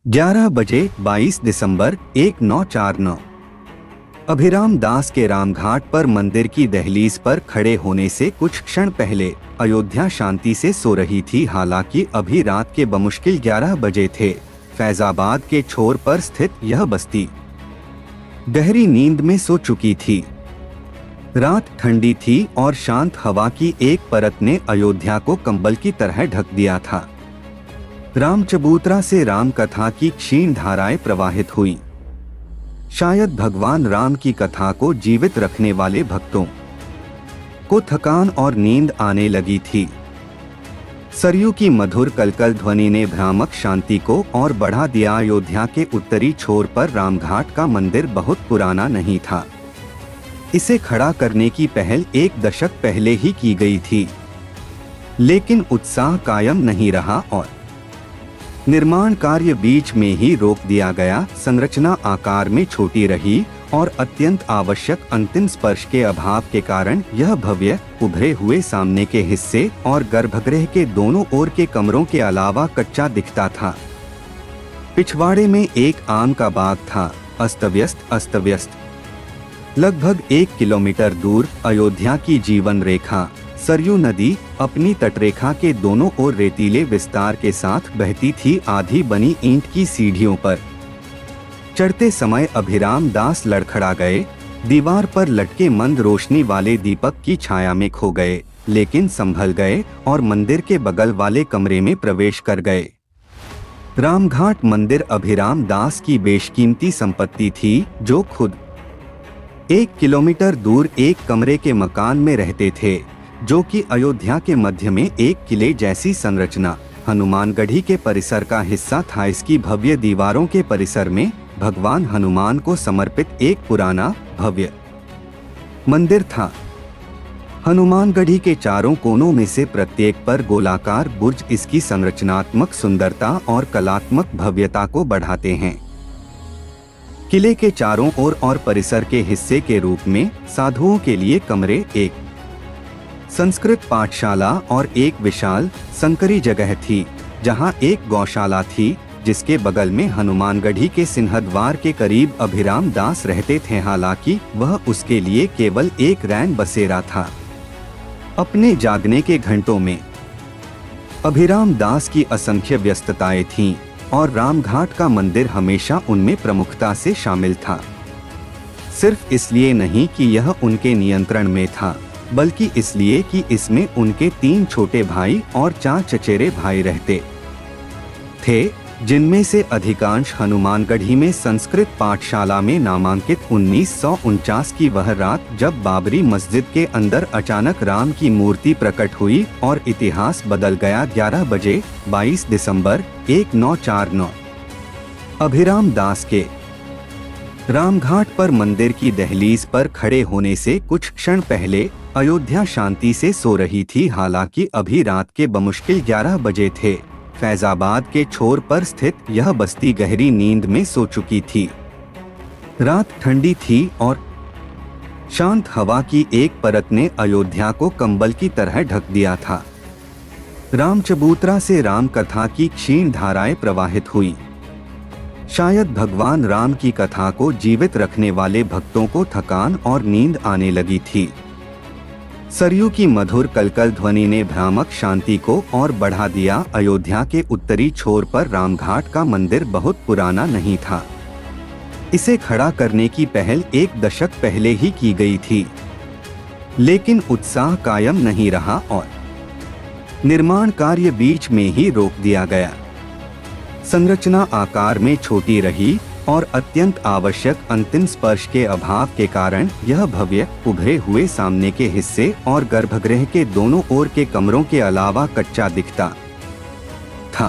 11 बजे 22 दिसंबर 1949। अभिराम दास के रामघाट पर मंदिर की दहलीज पर खड़े होने से कुछ क्षण पहले अयोध्या शांति से सो रही थी। हालांकि अभी रात के बमुश्किल 11 बजे थे। फैजाबाद के छोर पर स्थित यह बस्ती गहरी नींद में सो चुकी थी। रात ठंडी थी और शांत हवा की एक परत ने अयोध्या को कंबल की तरह ढक दिया था। राम चबूतरा से राम कथा की क्षीण धाराएं प्रवाहित हुई। शायद भगवान राम की कथा को जीवित रखने वाले भक्तों को थकान और नींद आने लगी थी। सरयू की मधुर कलकल ध्वनि ने भ्रामक शांति को और बढ़ा दिया। अयोध्या के उत्तरी छोर पर रामघाट का मंदिर बहुत पुराना नहीं था। इसे खड़ा करने की पहल एक दशक पहले ही की गई थी, लेकिन उत्साह कायम नहीं रहा और निर्माण कार्य बीच में ही रोक दिया गया। संरचना आकार में छोटी रही और अत्यंत आवश्यक अंतिम स्पर्श के अभाव के कारण यह भव्य उभरे हुए सामने के हिस्से और गर्भगृह के दोनों ओर के कमरों के अलावा कच्चा दिखता था। पिछवाड़े में एक आम का बाग था, अस्तव्यस्त। लगभग 1 किलोमीटर दूर अयोध्या की जीवन रेखा सरयू नदी अपनी तटरेखा के दोनों ओर रेतीले विस्तार के साथ बहती थी। आधी बनी ईंट की सीढ़ियों पर चढ़ते समय अभिराम दास लड़खड़ा गए। दीवार पर लटके मंद रोशनी वाले दीपक की छाया में खो गए, लेकिन संभल गए और मंदिर के बगल वाले कमरे में प्रवेश कर गए। रामघाट मंदिर अभिराम दास की बेशकीमती संपत्ति थी, जो खुद 1 किलोमीटर दूर एक कमरे के मकान में रहते थे, जो कि अयोध्या के मध्य में एक किले जैसी संरचना हनुमानगढ़ी के परिसर का हिस्सा था। इसकी भव्य दीवारों के परिसर में भगवान हनुमान को समर्पित एक पुराना भव्य मंदिर था। हनुमानगढ़ी के चारों कोनों में से प्रत्येक पर गोलाकार बुर्ज इसकी संरचनात्मक सुंदरता और कलात्मक भव्यता को बढ़ाते हैं। किले के चारों ओर और परिसर के हिस्से के रूप में साधुओं के लिए कमरे, एक संस्कृत पाठशाला और एक विशाल संकरी जगह थी, जहां एक गौशाला थी, जिसके बगल में हनुमानगढ़ी के सिंहद्वार के करीब अभिराम दास रहते थे। हालांकि वह उसके लिए केवल एक रैन बसेरा था। अपने जागने के घंटों में अभिराम दास की असंख्य व्यस्तताएं थीं और रामघाट का मंदिर हमेशा उनमें प्रमुखता से शामिल था। सिर्फ इसलिए नहीं कि यह उनके नियंत्रण में था, बल्कि इसलिए कि इसमें उनके 3 छोटे भाई और 4 चचेरे भाई रहते थे, जिनमें से अधिकांश हनुमानगढ़ी में संस्कृत पाठशाला में नामांकित। 1949 की वह रात जब बाबरी मस्जिद के अंदर अचानक राम की मूर्ति प्रकट हुई और इतिहास बदल गया। 11 बजे 22 दिसंबर 1949। अभिराम दास के रामघाट पर मंदिर की दहलीज पर खड़े होने से कुछ क्षण पहले अयोध्या शांति से सो रही थी। हालांकि अभी रात के बमुश्किल 11 बजे थे। फैजाबाद के छोर पर स्थित यह बस्ती गहरी नींद में सो चुकी थी। रात ठंडी थी और शांत हवा की एक परत ने अयोध्या को कंबल की तरह ढक दिया था। राम चबूतरा से राम कथा की क्षीण धाराएं प्रवाहित हुई। शायद भगवान राम की कथा को जीवित रखने वाले भक्तों को थकान और नींद आने लगी थी। सरयू की मधुर कलकल ध्वनि ने भ्रामक शांति को और बढ़ा दिया। अयोध्या के उत्तरी छोर पर रामघाट का मंदिर बहुत पुराना नहीं था। इसे खड़ा करने की पहल एक दशक पहले ही की गई थी, लेकिन उत्साह कायम नहीं रहा और निर्माण कार्य बीच में ही रोक दिया गया। संरचना आकार में छोटी रही और अत्यंत आवश्यक अंतिम स्पर्श के अभाव के कारण यह भव्य उभरे हुए सामने के हिस्से और गर्भगृह के दोनों ओर के कमरों के अलावा कच्चा दिखता था।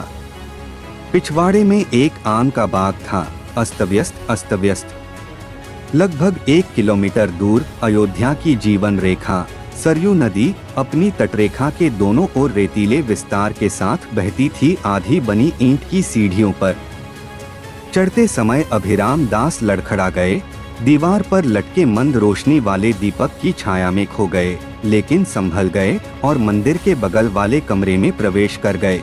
पिछवाड़े में एक आम का बाग था, अस्तव्यस्त। लगभग 1 किलोमीटर दूर अयोध्या की जीवन रेखा सरयू नदी अपनी तटरेखा के दोनों ओर रेतीले विस्तार के साथ बहती थी। आधी बनी ईंट की सीढ़ियों पर चढ़ते समय अभिराम दास लड़खड़ा गए। दीवार पर लटके मंद रोशनी वाले दीपक की छाया में खो गए, लेकिन संभल गए और मंदिर के बगल वाले कमरे में प्रवेश कर गए।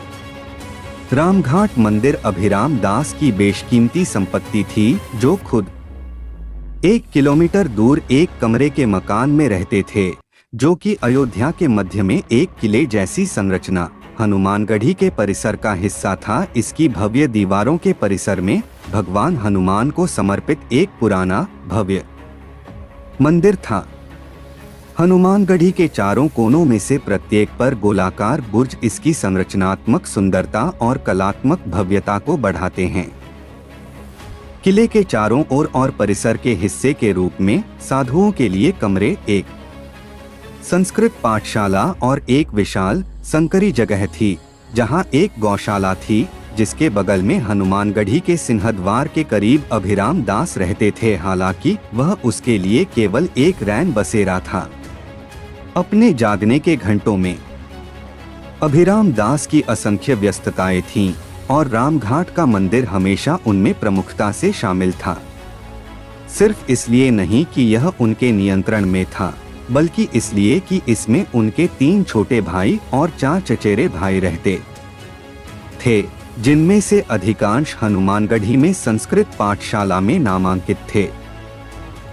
रामघाट मंदिर अभिराम दास की बेशकीमती संपत्ति थी, जो खुद 1 किलोमीटर दूर एक कमरे के मकान में रहते थे, जो कि अयोध्या के मध्य में एक किले जैसी संरचना हनुमानगढ़ी के परिसर का हिस्सा था। इसकी भव्य दीवारों के परिसर में भगवान हनुमान को समर्पित एक पुराना भव्य मंदिर था। हनुमानगढ़ी के चारों कोनों में से प्रत्येक पर गोलाकार बुर्ज इसकी संरचनात्मक सुंदरता और कलात्मक भव्यता को बढ़ाते हैं। किले के चारों ओर और परिसर के हिस्से के रूप में साधुओं के लिए कमरे, एक संस्कृत पाठशाला और एक विशाल संकरी जगह थी, जहां एक गौशाला थी, जिसके बगल में हनुमानगढ़ी के सिंहद्वार के करीब अभिराम दास रहते थे। हालांकि वह उसके लिए केवल एक रैन बसेरा था। अपने जागने के घंटों में अभिराम दास की असंख्य व्यस्तताएं थीं और रामघाट का मंदिर हमेशा उनमें प्रमुखता से शामिल था। सिर्फ इसलिए नहीं कि यह उनके नियंत्रण में था, बल्कि इसलिए कि इसमें उनके 3 छोटे भाई और 4 चचेरे भाई रहते थे, जिनमें से अधिकांश हनुमानगढ़ी में संस्कृत पाठशाला में नामांकित थे।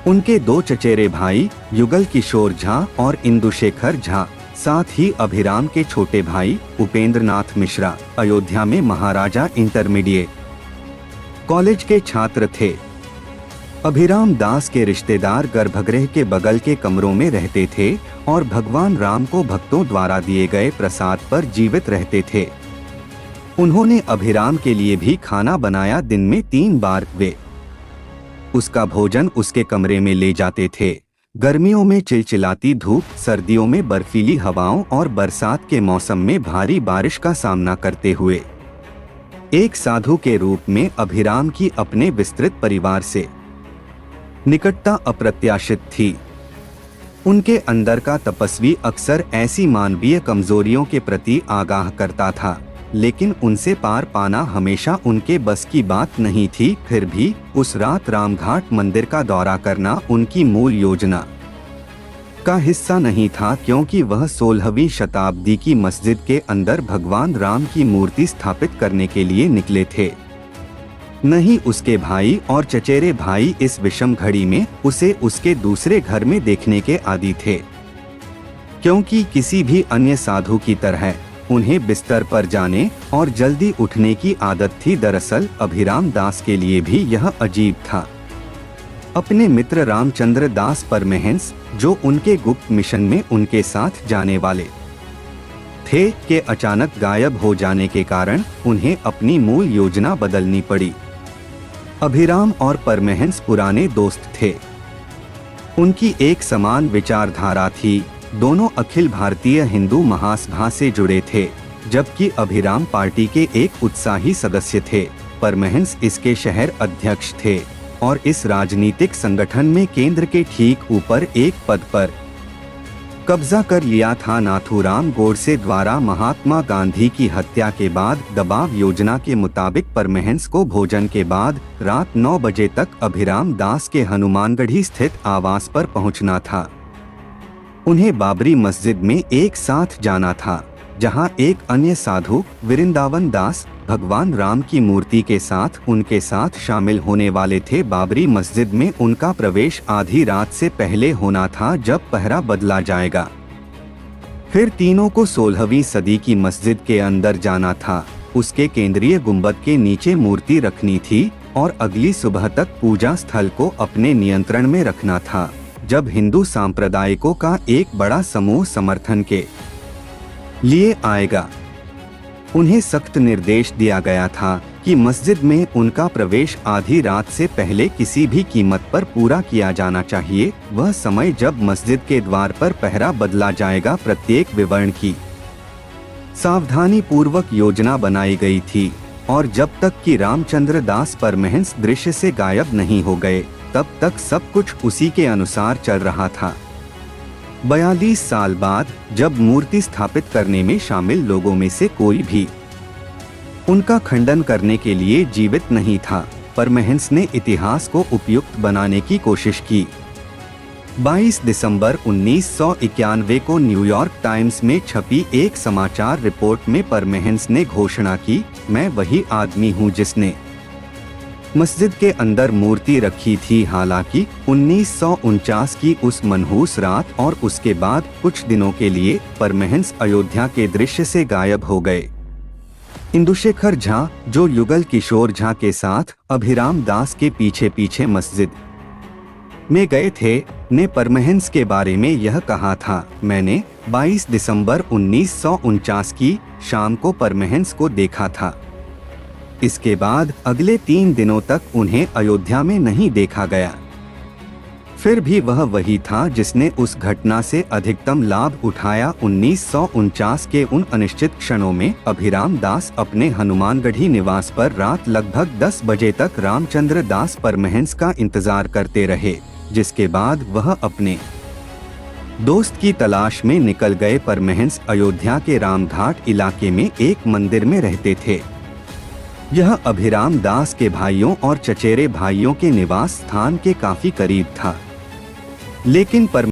उनके 2 चचेरे भाई युगल किशोर झा और इंदुशेखर झा, साथ ही अभिराम के छोटे भाई उपेंद्रनाथ मिश्रा अयोध्या में महाराजा इंटरमीडिएट कॉलेज के छात्र थे। अभिराम दास के रिश्तेदार गर्भगृह के बगल के कमरों में रहते थे और भगवान राम को भक्तों द्वारा दिए गए प्रसाद पर जीवित रहते थे। उन्होंने अभिराम के लिए भी खाना बनाया। दिन में 3 बार वे उसका भोजन उसके कमरे में ले जाते थे। गर्मियों में चिलचिलाती धूप, सर्दियों में बर्फीली हवाओं और बरसात के मौसम में भारी बारिश का सामना करते हुए एक साधु के रूप में अभिराम की अपने विस्तृत परिवार से निकटता अप्रत्याशित थी। उनके अंदर का तपस्वी अक्सर ऐसी मानवीय कमजोरियों के प्रति आगाह करता था, लेकिन उनसे पार पाना हमेशा उनके बस की बात नहीं थी। फिर भी उस रात रामघाट मंदिर का दौरा करना उनकी मूल योजना का हिस्सा नहीं था, क्योंकि वह 16वीं शताब्दी की मस्जिद के अंदर भगवान राम की मूर्ति स्थापित करने के लिए निकले थे। नहीं, उसके भाई और चचेरे भाई इस विषम घड़ी में उसे उसके दूसरे घर में देखने के आदी थे, क्योंकि किसी भी अन्य साधु की तरह उन्हें बिस्तर पर जाने और जल्दी उठने की आदत थी। दरअसल अभिराम दास के लिए भी यह अजीब था। अपने मित्र रामचंद्र दास परमहंस, जो उनके गुप्त मिशन में उनके साथ जाने वाले थे, के अचानक गायब हो जाने के कारण उन्हें अपनी मूल योजना बदलनी पड़ी। अभिराम और परमहंस पुराने दोस्त थे। उनकी एक समान विचारधारा थी। दोनों अखिल भारतीय हिंदू महासभा से जुड़े थे, जबकि अभिराम पार्टी के एक उत्साही सदस्य थे। परमहंस इसके शहर अध्यक्ष थे और इस राजनीतिक संगठन में केंद्र के ठीक ऊपर एक पद पर कब्जा कर लिया था। नाथूराम गोडसे द्वारा महात्मा गांधी की हत्या के बाद दबाव योजना के मुताबिक परमहंस को भोजन के बाद रात 9 बजे तक अभिराम दास के हनुमानगढ़ी स्थित आवास पर पहुंचना था। उन्हें बाबरी मस्जिद में एक साथ जाना था, जहां एक अन्य साधु वृंदावन दास भगवान राम की मूर्ति के साथ उनके साथ शामिल होने वाले थे। बाबरी मस्जिद में उनका प्रवेश आधी रात से पहले होना था, जब पहरा बदला जाएगा। फिर तीनों को 16वीं सदी की मस्जिद के अंदर जाना था। उसके केंद्रीय गुंबद के नीचे मूर्ति रखनी थी और अगली सुबह तक पूजा स्थल को अपने नियंत्रण में रखना था। जब हिंदू सांप्रदायिकों का एक बड़ा समूह समर्थन के लिए आएगा, उन्हें सख्त निर्देश दिया गया था कि मस्जिद में उनका प्रवेश आधी रात से पहले किसी भी कीमत पर पूरा किया जाना चाहिए। वह समय जब मस्जिद के द्वार पर पहरा बदला जाएगा। प्रत्येक विवरण की सावधानी पूर्वक योजना बनाई गई थी और जब तक कि रामचंद्र दास परमहंस दृश्य से गायब नहीं हो गए, तब तक सब कुछ उसी के अनुसार चल रहा था। 42 साल बाद जब मूर्ति स्थापित करने में शामिल लोगों में से कोई भी उनका खंडन करने के लिए जीवित नहीं था, परमहंस ने इतिहास को उपयुक्त बनाने की कोशिश की। 22 दिसंबर 1991 को न्यूयॉर्क टाइम्स में छपी एक समाचार रिपोर्ट में परमहंस ने घोषणा की, मैं वही आदमी हूँ जिसने मस्जिद के अंदर मूर्ति रखी थी। हालांकि 1949 की उस मनहूस रात और उसके बाद कुछ दिनों के लिए परमहंस अयोध्या के दृश्य से गायब हो गए। इंदुशेखर झा, जो युगल किशोर झा के साथ अभिराम दास के पीछे पीछे मस्जिद में गए थे, ने परमहंस के बारे में यह कहा था, मैंने 22 दिसंबर 1949 की शाम को परमहंस को देखा था। इसके बाद अगले 3 दिनों तक उन्हें अयोध्या में नहीं देखा गया। फिर भी वह वही था जिसने उस घटना से अधिकतम लाभ उठाया। 1949 के उन अनिश्चित क्षणों में अभिराम दास अपने हनुमानगढ़ी निवास पर रात लगभग 10 बजे तक रामचंद्र दास परमहंस का इंतजार करते रहे, जिसके बाद वह अपने दोस्त की तलाश में निकल गए। परमहंस अयोध्या के रामघाट इलाके में एक मंदिर में रहते थे। यह अभिराम दास के भाइयों और चचेरे भाइयों के निवास स्थान के काफी करीब था, लेकिन